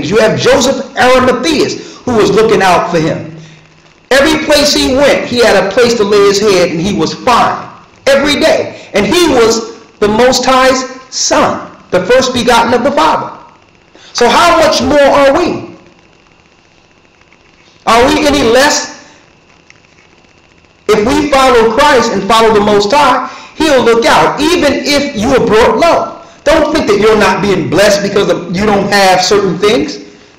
things. You have Joseph Arimatheus, who was looking out for him. Every place he went, he had a place to lay his head, and he was fine every day. And he was the Most High's son, the first begotten of the Father. So how much more are we? Are we any less? If we follow Christ and follow the Most High, he'll look out, even if you are brought low. Don't think that you're not being blessed because you don't have certain things.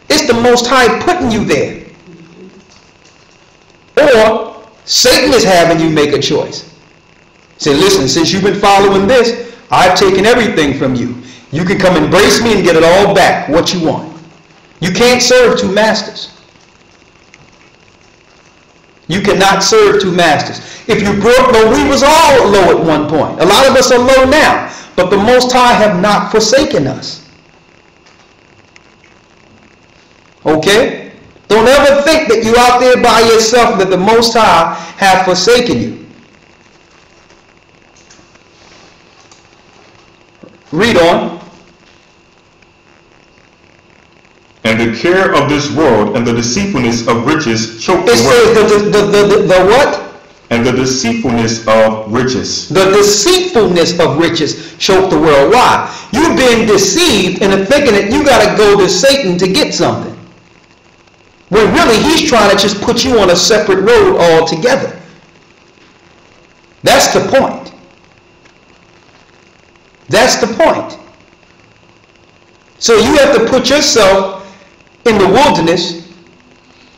It's the Most High putting you there. Or Satan is having you make a choice. Say, listen, since you've been following this, I've taken everything from you. You can come embrace me and get it all back, what you want. You can't serve two masters. You cannot serve two masters. If you brought low, we was all low at one point. A lot of us are low now, but the Most High have not forsaken us. Okay? Don't ever think that you're out there by yourself, that the Most High have forsaken you. Read on. And the care of this world and the deceitfulness of riches choke the word. It says the what? And the deceitfulness of riches. The deceitfulness of riches choke the world. Why? You've been deceived into thinking that you got to go to Satan to get something. When really he's trying to just put you on a separate road altogether. That's the point. That's the point. So you have to put yourself in the wilderness.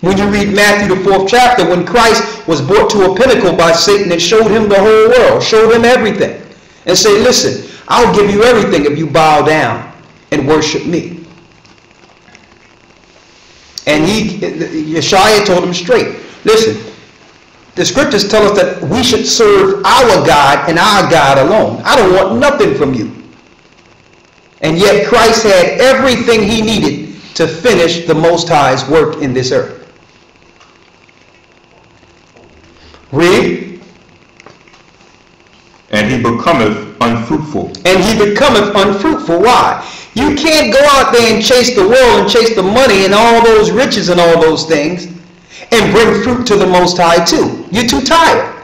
When you read Matthew the 4th chapter, when Christ was brought to a pinnacle by Satan and showed him the whole world, showed him everything, and said, listen, I'll give you everything if you bow down and worship me. And Yeshua told him straight, listen, the scriptures tell us that we should serve our God and our God alone. I don't want nothing from you. And yet Christ had everything he needed to finish the Most High's work in this earth. Read. And he becometh unfruitful. And he becometh unfruitful. Why? You can't go out there and chase the world and chase the money and all those riches and all those things and bring fruit to the Most High too. You're too tired.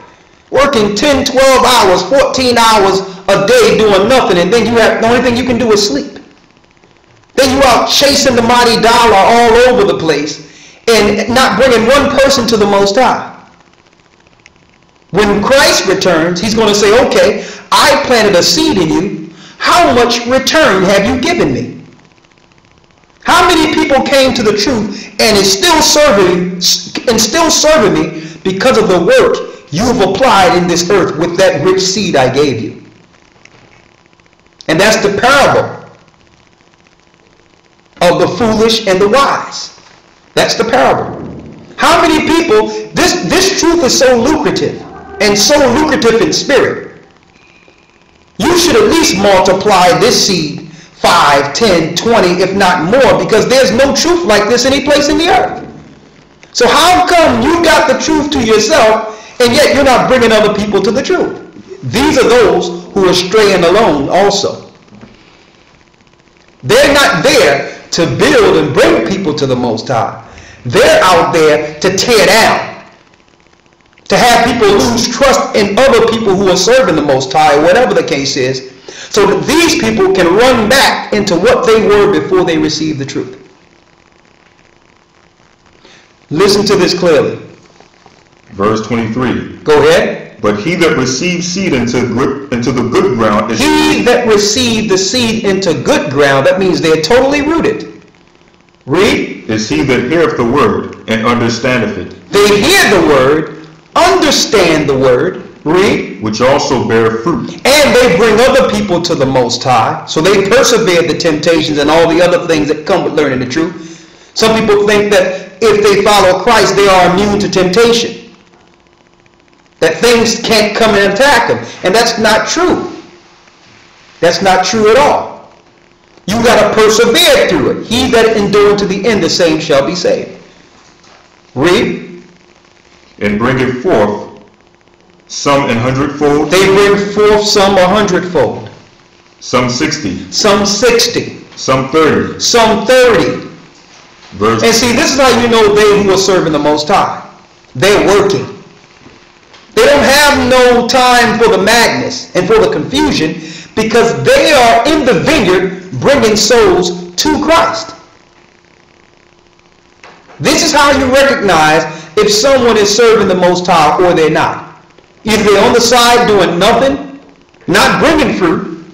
Working 10, 12 hours, 14 hours a day doing nothing, and then you have the only thing you can do is sleep. Then you out chasing the mighty dollar all over the place and not bringing one person to the Most High. When Christ returns, he's going to say, okay, I planted a seed in you. How much return have you given me? How many people came to the truth and is still serving me because of the work you've applied in this earth with that rich seed I gave you? And that's the parable of the foolish and the wise. That's the parable. How many people, this truth is so lucrative and so lucrative in spirit. You should at least multiply this seed 5, 10, 20, if not more, because there's no truth like this any place in the earth. So how come you got the truth to yourself and yet you're not bringing other people to the truth? These are those who are straying alone also. They're not there to build and bring people to the Most High. They're out there to tear down, to have people lose trust in other people who are serving the Most High, whatever the case is, so that these people can run back into what they were before they received the truth. Listen to this clearly. Verse 23. Go ahead. But he that receives seed into the good ground is he that received the seed into good ground, that means they're totally rooted. Read. Is he that heareth the word and understandeth it. They hear the word, understand the word. Read. Which also bear fruit. And they bring other people to the Most High. So they persevered the temptations and all the other things that come with learning the truth. Some people think that if they follow Christ, they are immune to temptation. That things can't come and attack them. And that's not true. That's not true at all. You got to persevere through it. He that endureth to the end, the same shall be saved. Read. And bring it forth, some an hundredfold. They bring forth some 100-fold. Some 60. Some 60. Some 30. Some 30. And see, this is how you know they who are serving the Most High. They're working. They don't have no time for the madness and for the confusion, because they are in the vineyard bringing souls to Christ. This is how you recognize if someone is serving the Most High or they're not. Either they're on the side doing nothing, not bringing fruit,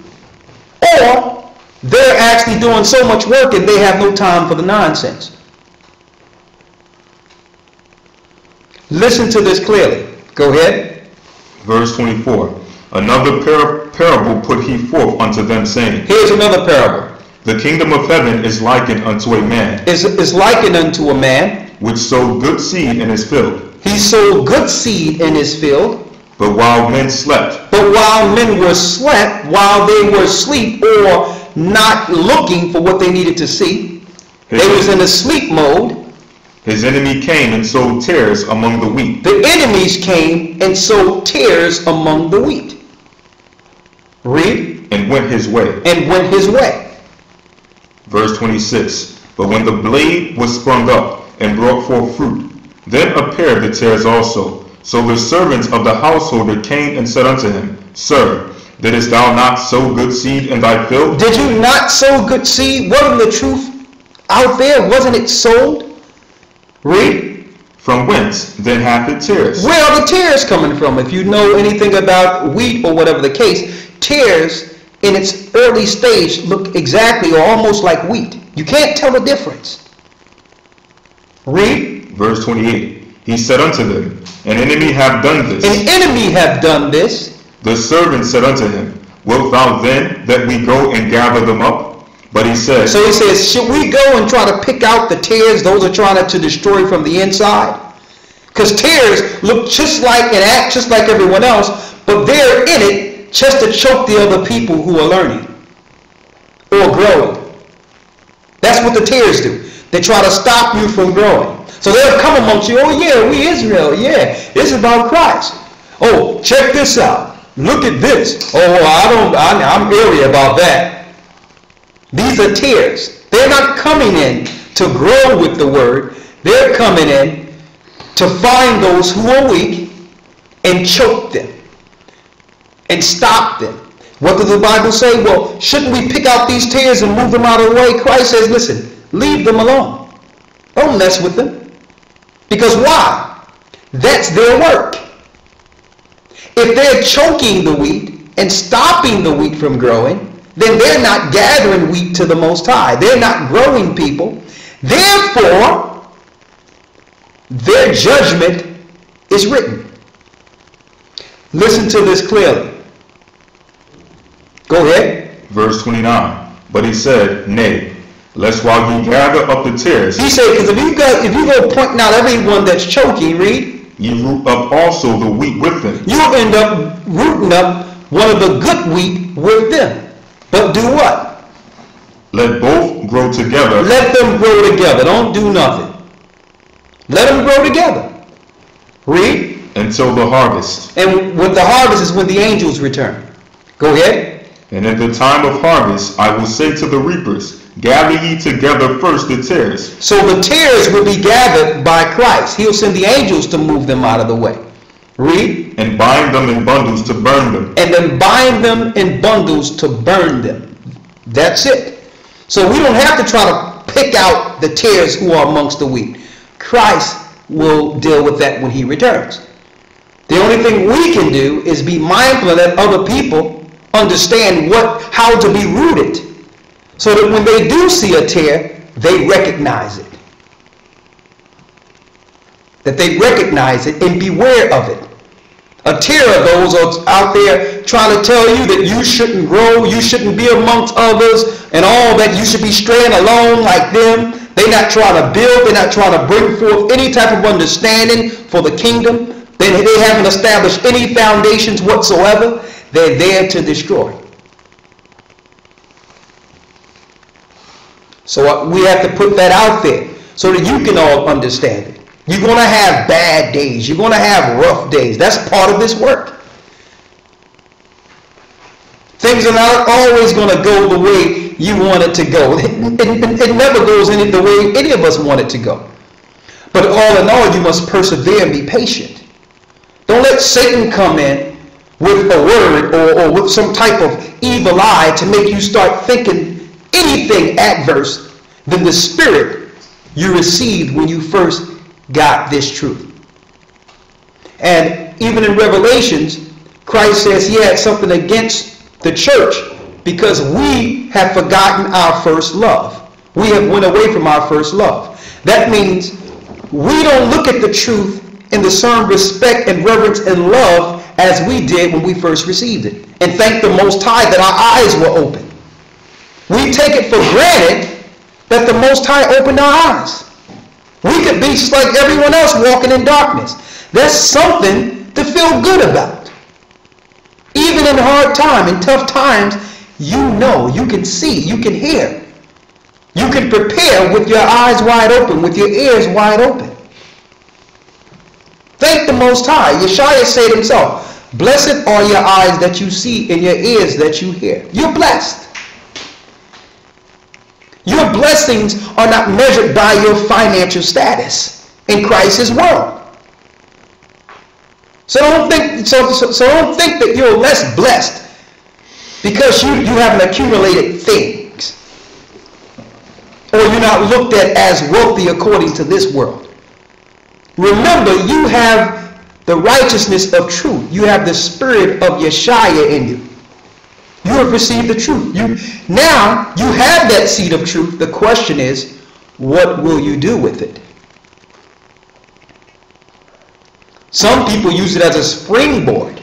or they're actually doing so much work and they have no time for the nonsense. Listen to this clearly. Go ahead. Verse 24. Another parable put he forth unto them, saying, Here's another parable. The kingdom of heaven is likened unto a man, Is likened unto a man which sowed good seed in his field. He sowed good seed in his field. But while men slept, while they were asleep or not looking for what they needed to see, they was in a sleep mode. His enemy came and sowed tares among the wheat. The enemies came and sowed tares among the wheat. Read. And went his way. Verse 26. But when the blade was sprung up and brought forth fruit, then appeared the tares also. So the servants of the householder came and said unto him, Sir, didst thou not sow good seed in thy field? Did you not sow good seed? Wasn't the truth out there? Wasn't it sold? Read. From whence then hath it tares? Where are the tares coming from? If you know anything about wheat or whatever the case, tares in its early stage look exactly or almost like wheat. You can't tell the difference. Read. Verse 28. He said unto them, An enemy hath done this. An enemy hath done this. The servant said unto him, Wilt thou then that we go and gather them up? But he said, So he says, should we go and try to pick out the tares? Those are trying to destroy from the inside. Because tares look just like and act just like everyone else, but they're in it just to choke the other people who are learning or growing. That's what the tares do. They try to stop you from growing. So they'll come amongst you. Oh yeah, we Israel. Yeah, this is about Christ. Oh, check this out. Look at this. Oh, I'm eerie about that. These are tares. They're not coming in to grow with the word. They're coming in to find those who are weak and choke them and stop them. What does the Bible say? Well, shouldn't we pick out these tares and move them out of the way? Christ says, listen, leave them alone. Don't mess with them. Because why? That's their work. If they're choking the wheat and stopping the wheat from growing, then they're not gathering wheat to the Most High. They're not growing people. Therefore, their judgment is written. Listen to this clearly. Go ahead. Verse 29. But he said, Nay, lest while ye gather up the tares. He said, because if you go pointing out everyone that's choking, read. Ye root up also the wheat with them. You'll end up rooting up one of the good wheat with them. But do what? Let both grow together. Let them grow together. Don't do nothing. Let them grow together. Read. Until the harvest. And with the harvest is when the angels return. Go ahead. And at the time of harvest, I will say to the reapers, Gather ye together first the tares. So the tares will be gathered by Christ. He'll send the angels to move them out of the way. Read. And bind them in bundles to burn them. And then bind them in bundles to burn them. That's it. So we don't have to try to pick out the tares who are amongst the wheat. Christ will deal with that when he returns. The only thing we can do is be mindful of that other people understand how to be rooted, so that when they do see a tare, they recognize it. That they recognize it and beware of it. A tare of those are out there trying to tell you that you shouldn't grow, you shouldn't be amongst others, and all that, you should be straying alone like them. They're not trying to build, they're not trying to bring forth any type of understanding for the kingdom. They haven't established any foundations whatsoever. They're there to destroy. So we have to put that out there so that you can all understand it. You're going to have bad days. You're going to have rough days. That's part of this work. Things are not always going to go the way you want it to go. It never goes the way any of us want it to go. But all in all, you must persevere and be patient. Don't let Satan come in with a word or with some type of evil eye to make you start thinking anything adverse than the spirit you received when you first got this truth. And even in Revelations, Christ says he had something against the church because we have forgotten our first love. We have went away from our first love. That means we don't look at the truth in the same respect and reverence and love as we did when we first received it. And thank the Most High that our eyes were open. We take it for granted that the Most High opened our eyes. We could be just like everyone else walking in darkness. That's something to feel good about. Even in hard time, in tough times, you know, you can see, you can hear. You can prepare with your eyes wide open, with your ears wide open. Thank the Most High. Yeshua said himself, blessed are your eyes that you see and your ears that you hear. You're blessed. Your blessings are not measured by your financial status in Christ's world. So don't think that you're less blessed because you haven't accumulated things, or you're not looked at as wealthy according to this world. Remember, you have the righteousness of truth. You have the spirit of Yeshua in you. You have received the truth. Now you have that seed of truth. The question is, what will you do with it? Some people use it as a springboard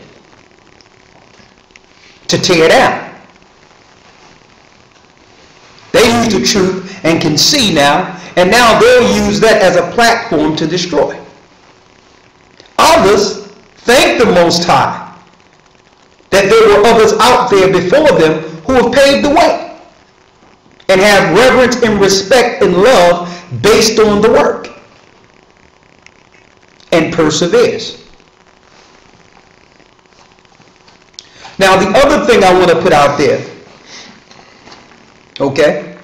to tear down. They use the truth and can see now, and now they'll use that as a platform to destroy. Others thank the Most High that there were others out there before them who have paved the way and have reverence and respect and love based on the work and perseveres. Now, the other thing I want to put out there, okay?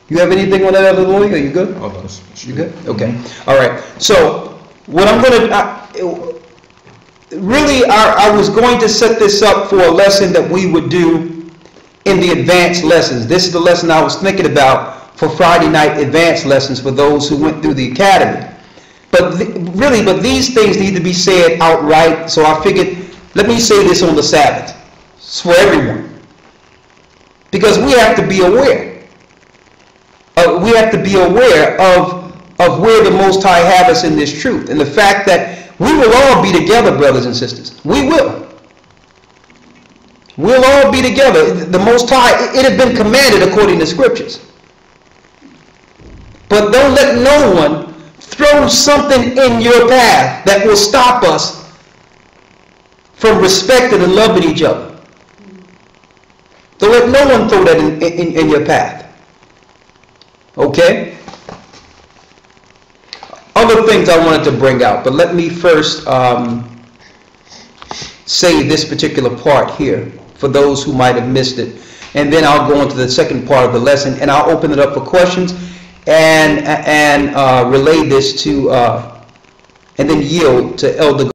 You have anything on that other lawyer? Are you good? Oh, no, you good? Okay. All right. So, what I'm going to... Really, I was going to set this up for a lesson that we would do in the advanced lessons. This is the lesson I was thinking about for Friday night advanced lessons for those who went through the academy. But these things need to be said outright, so I figured, let me say this on the Sabbath. It's for everyone. Because we have to be aware. We have to be aware of where the Most High have us in this truth. And the fact that we will all be together, brothers and sisters. We will. We'll all be together. The Most High, it has been commanded according to Scriptures. But don't let no one throw something in your path that will stop us from respecting and loving each other. Don't let no one throw that in your path. Okay? Other things I wanted to bring out, but let me first say this particular part here for those who might have missed it. And then I'll go into the second part of the lesson, and I'll open it up for questions and relay this to, and then yield to Elder